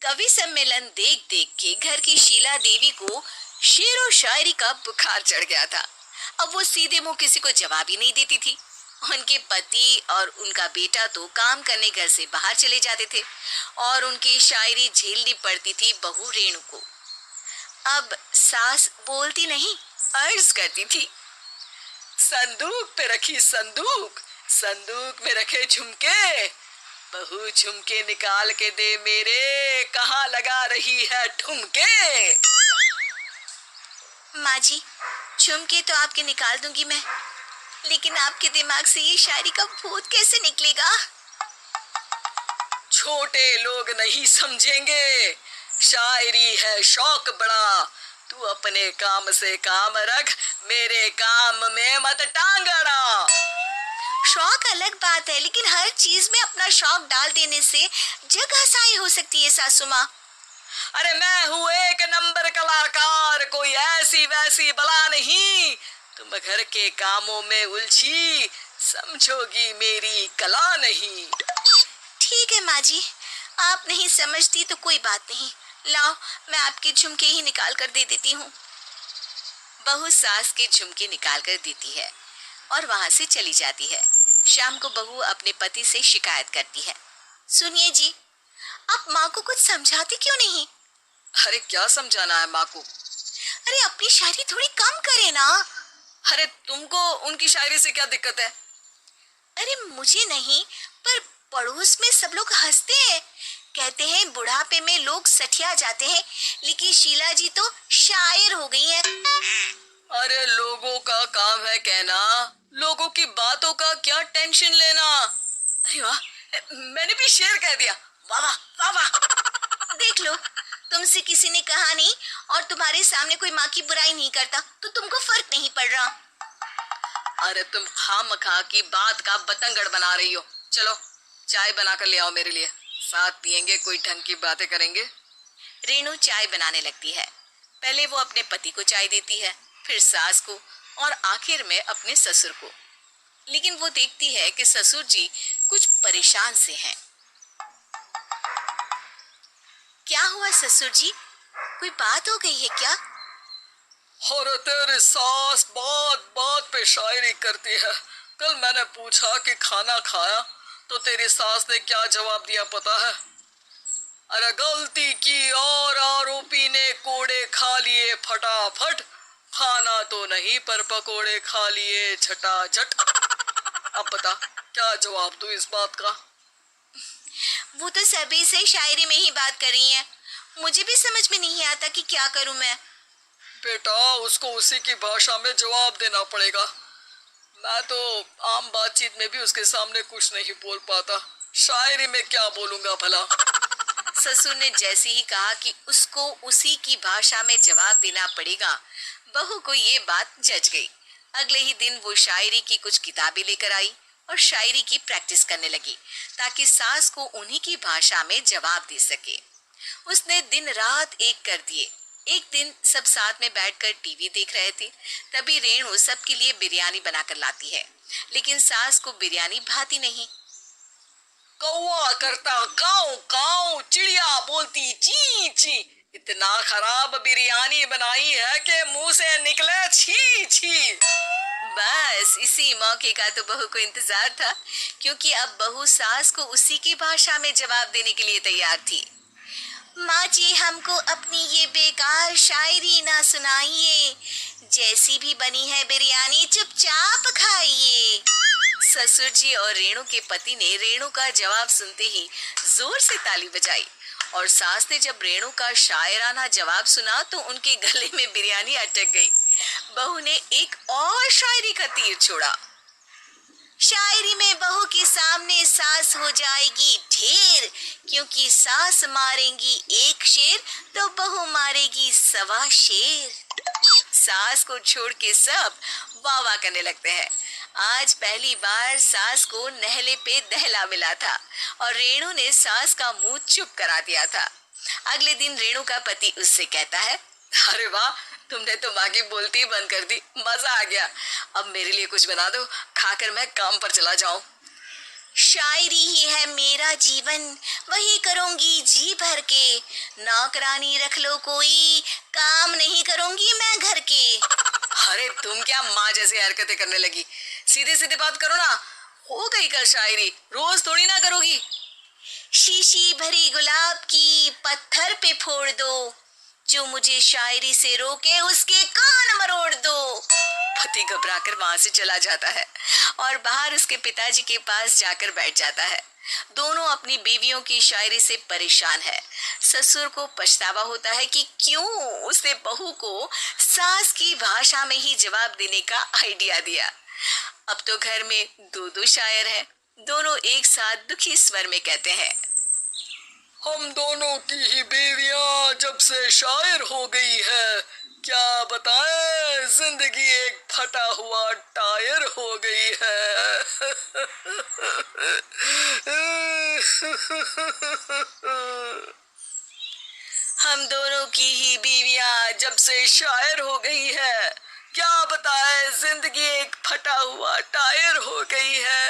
कवि सम्मेलन देख देख के घर की शीला देवी को शेर और शायरी का बुखार चढ़ गया था। अब वो सीधे मुंह किसी को जवाब ही नहीं देती थी। उनके पति और उनका बेटा तो काम करने घर से बाहर चले जाते थे और उनकी शायरी झेलनी पड़ती थी बहू रेणु को। अब सास बोलती नहीं, अर्ज करती थी, संदूक पे रखी संदूक, संदूक में रखे झुमके, बहू झुमके निकाल के दे मेरे, कहाँ लगा रही है ठुमके। माँ जी, झुमके तो आपके निकाल दूंगी मैं, लेकिन आपके दिमाग से ये शायरी का भूत कैसे निकलेगा? छोटे लोग नहीं समझेंगे, शायरी है शौक बड़ा, तू अपने काम से काम रख, मेरे काम में मत टांग अड़ा। शौक अलग बात है, लेकिन हर चीज में अपना शौक डाल देने से जग हंसाई हो सकती है सासू माँ। अरे मैं हूँ एक नंबर कलाकार, कोई ऐसी वैसी बला नहीं, तुम घर के कामों में उलझी, समझोगी मेरी कला नहीं। ठीक है माँ जी, आप नहीं समझती तो कोई बात नहीं, लाओ मैं आपके झुमके ही निकाल कर दे देती हूँ। बहू सास के झुमके निकाल कर देती है और वहाँ से चली जाती है। शाम को बहू अपने पति से शिकायत करती है, सुनिए जी, आप माँ को कुछ समझाती क्यों नहीं? अरे क्या समझाना है माँ को? अरे अपनी शायरी थोड़ी कम करे ना। अरे तुमको उनकी शायरी से क्या दिक्कत है? अरे मुझे नहीं, पर पड़ोस में सब लोग हंसते हैं, कहते हैं बुढ़ापे में लोग सठिया जाते हैं, लेकिन शीला जी तो शायर हो गई हैं। अरे लोगों का काम है कहना, लोगों की बातों का क्या टेंशन लेना। अरे वाह, मैंने भी शेर कह दिया, वाह वाह वाह वाह। देख लो, तुमसे किसी ने कहा नहीं और तुम्हारे सामने कोई माँ की बुराई नहीं करता तो तुमको फर्क नहीं पड़ रहा। अरे तुम खामखा की बात का बतंगड़ बना रही हो। चलो चाय बना कर ले आओ मेरे लिए, साथ पियेंगे, कोई ढंग की बातें करेंगे। रेणु चाय बनाने लगती है। पहले वो अपने पति को चाय देती है, फिर सास को और आखिर में अपने ससुर को। लेकिन वो देखती है कि ससुर जी कुछ परेशान से हैं। क्या हुआ ससुर जी, कोई बात हो गई है क्या? अरे तेरी सास बात बात पे शायरी करती है। कल मैंने पूछा कि खाना खाया तो तेरी सास ने क्या जवाब दिया पता है? अरे गलती की और आरोपी ने कोड़े खा लिए फटाफट, खाना तो नहीं पर पकोड़े खा लिए झटाझट। अब बता क्या जवाब दूं इस बात का? वो तो सभी से शायरी में ही बात कर रही हैं, मुझे भी समझ में नहीं आता कि क्या करूं मैं। बेटा उसको उसी की भाषा में जवाब देना पड़ेगा। मैं तो आम बातचीत में भी उसके सामने कुछ नहीं बोल पाता, शायरी में क्या बोलूंगा भला। ससुर ने जैसे ही कहा कि उसको उसी की भाषा में जवाब देना पड़ेगा, बहू को ये बात जच गई। अगले ही दिन वो शायरी की कुछ किताबें लेकर आई और शायरी की प्रैक्टिस करने लगी ताकि सास को उन्हीं की भाषा में जवाब दे सके। उसने दिन रात एक कर दिए। एक दिन सब साथ में बैठकर टीवी देख रहे थे, तभी रेणु सबके लिए बिरयानी बनाकर लाती है, लेकिन सास को बिरयानी भाती नहीं। कौवा करता काऊ काऊ, चिड़िया बोलती ची ची, इतना खराब बिरयानी बनाई है कि मुंह से निकले छी छी। बस इसी मौके का तो बहू को इंतजार था, क्योंकि अब बहू सास को उसी की भाषा में जवाब देने के लिए तैयार थी। माँ जी हमको अपनी ये बेकार शायरी ना सुनाइए, जैसी भी बनी है बिरयानी चुपचाप खाइए। ससुर जी और रेणु के पति ने रेणु का जवाब सुनते ही जोर से ताली बजाई और सास ने जब रेणु का शायराना जवाब सुना तो उनके गले में बिरयानी अटक गई। बहू ने एक और शायरी का तीर छोड़ा। शायरी में बहू के सामने सास हो जाएगी ढेर, क्योंकि सास मारेंगी एक शेर तो बहू मारेगी 1.25 शेर। सास को छोड़ के सब वाह वाह करने लगते हैं। आज पहली बार सास को नहले पे दहला मिला था और रेणु ने सास का मुंह चुप करा दिया था। अगले दिन रेणु का पति उससे कहता है, अरे वाह, तुमने तो माँ की बोलती बंद कर दी, मजा आ गया। अब मेरे लिए कुछ बना दो, खाकर मैं काम पर चला जाऊं। शायरी ही है मेरा जीवन, वही करूंगी जी भर के। नौकरानी रख लो कोई, काम नहीं करूंगी मैं घर के। अरे तुम क्या माँ जैसी हरकतें करने लगी, सीधे सीधे बात करो ना। हो गई कल शायरी, रोज थोड़ी ना करोगी। शीशी भरी गुलाब की पत्थर पे फोड़ दो, जो मुझे शायरी से रोके उसके कान मरोड़ दो। पति घबराकर वहां से चला जाता है और बाहर उसके पिताजी के पास जाकर बैठ जाता है। दोनों अपनी बीवियों की शायरी से परेशान है। ससुर को पछतावा होता है कि क्यों उसने बहू को सास की भाषा में ही जवाब देने का आइडिया दिया। अब तो घर में दो दो शायर हैं। दोनों एक साथ दुखी स्वर में कहते हैं, हम दोनों की ही बीवियां जब से शायर हो गई है, क्या बताएं, जिंदगी एक फटा हुआ टायर हो गई है। हम दोनों की ही बीवियां जब से शायर हो गई है, क्या बताएं, जिंदगी एक फटा हुआ टायर हो गई है।